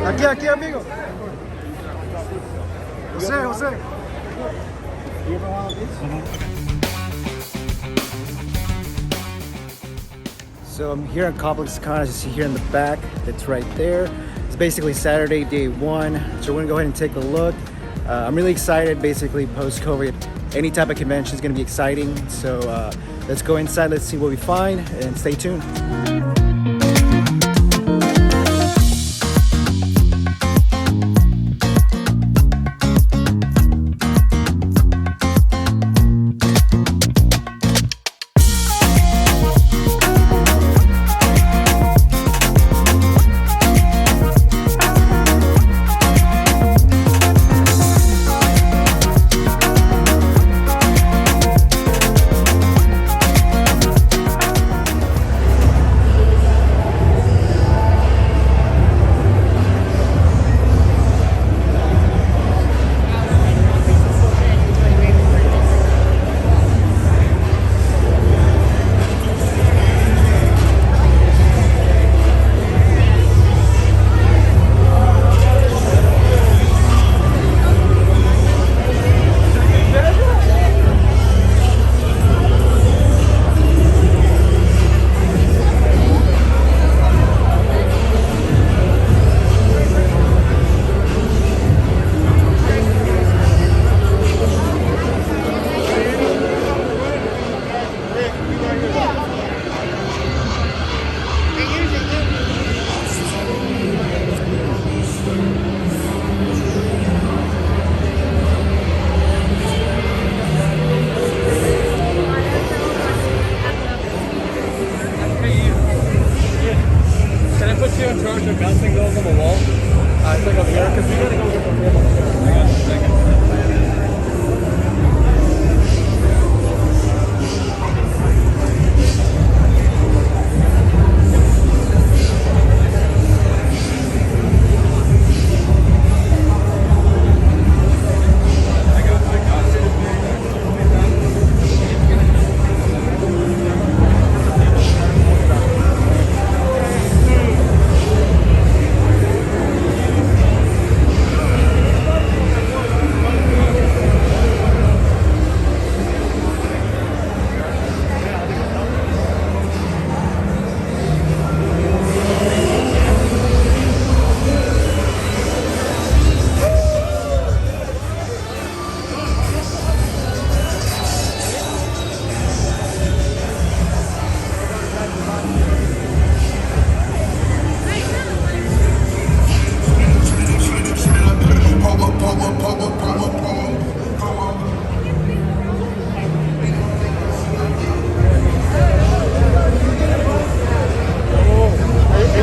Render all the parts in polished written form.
Aquí, amigo. Jose. You ever want this? So I'm here at ComplexCon, as you see here in the back. It's right there. It's basically Saturday, day one. So we're gonna go ahead and take a look. I'm really excited. Basically, post-COVID, any type of convention is gonna be exciting. So let's go inside. Let's see what we find, and stay tuned.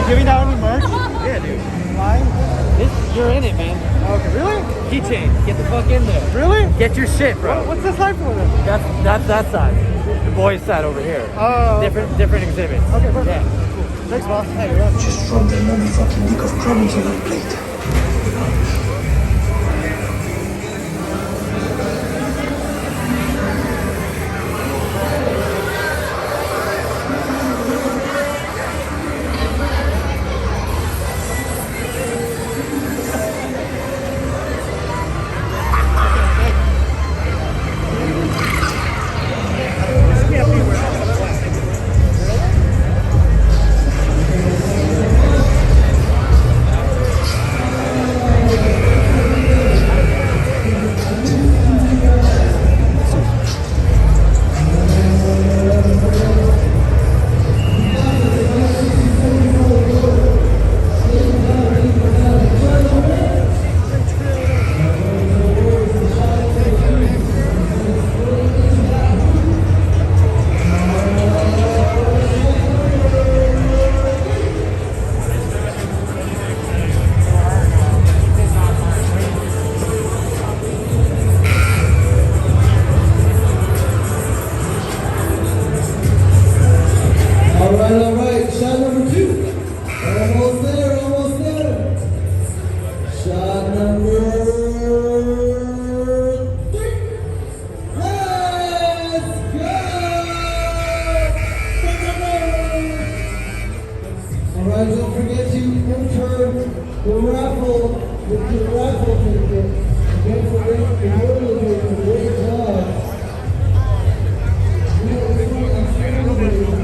Giving out any merch? Yeah, dude. Mine? You're in it, man. Okay, really? Keychain. Get the fuck in there. Really? Get your shit, bro. What's this side for then? That's that side. The boys' side over here. Oh. Different exhibits. Okay, perfect. Yeah. Cool. Thanks, boss. Hey, you're up. Just drop that motherfucking dick of crumbs on that plate. Alright, don't forget to enter the raffle, with your raffle ticket, get the ring, if you're looking for great love, you know, this one I'm celebrating.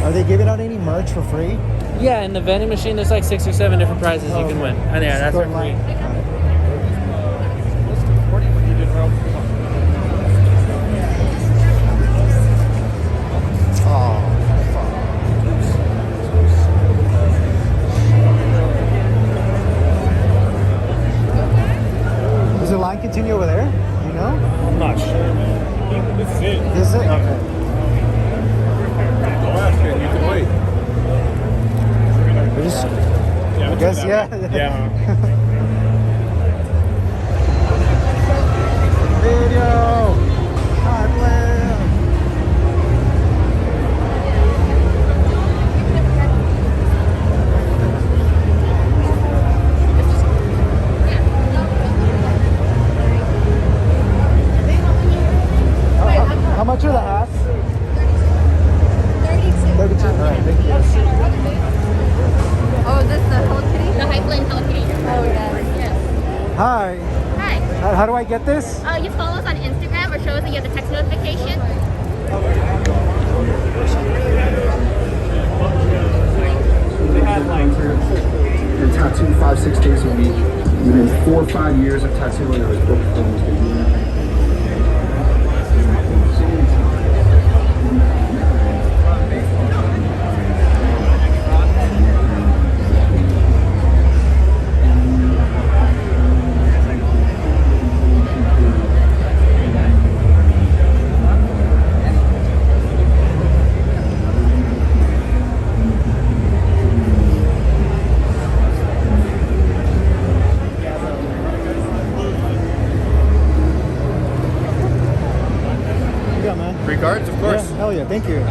Are they giving out any merch for free? Yeah, in the vending machine, there's like 6 or 7 different prizes you can win. And yeah, that's for free. Does the line continue over there? Do you know? I'm not sure. This is it. This is it? Okay. You can wait. We just, Yeah, I guess, yeah. Yeah. Video! HYPLAND! How much are the hats? 32. All right, thank you. Oh, this the Hello Kitty? The HYPLAND Hello Kitty. Oh, yes. Hi. Hi. How do I get this? You follow us on Instagram or show us that you have the text notification. And tattoo 5-6 days a week. Within 4 or 5 years of tattooing, I was booked for almost a year. Regards, of course. Yeah, hell yeah, thank you.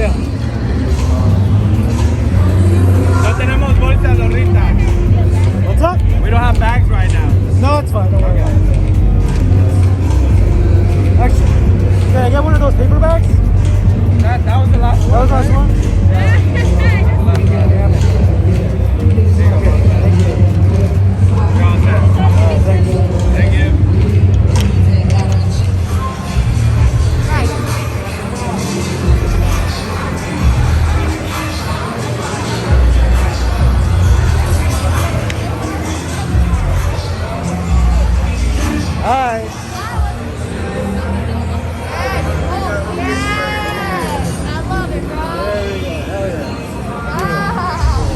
Yeah. No tenemos bolsas ahorita. What's up? We don't have bags right now. No, it's fine. Don't worry about it. Actually, can I get one of those paper bags? That was the last That one. was the last one? Thank you. Thank you. Hi. I love it, bro. There we go. Hell yeah. Wow.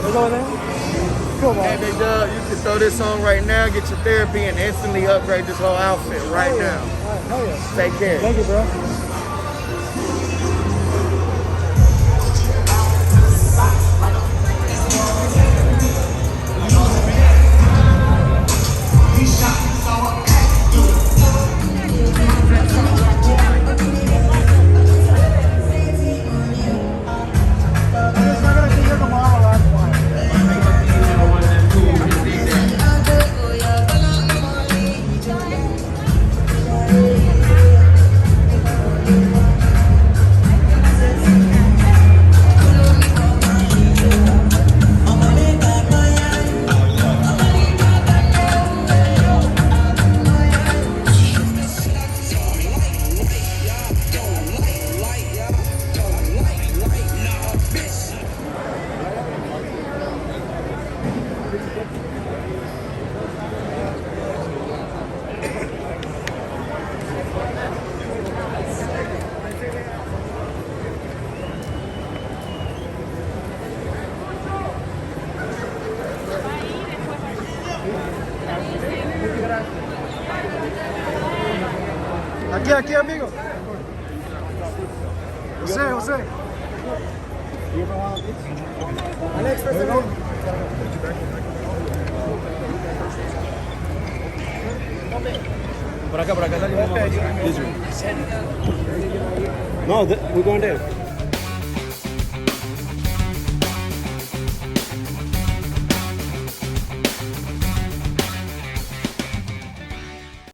We're going there? Cool, Hey, man. big dog, you can throw this on right now, get your therapy, and instantly upgrade this whole outfit right Hell yeah. now. All right, hell yeah. Take care. Thank you, bro. Aquí, amigo. José. Alex, pésame. Por acá salimos. No, we're going there.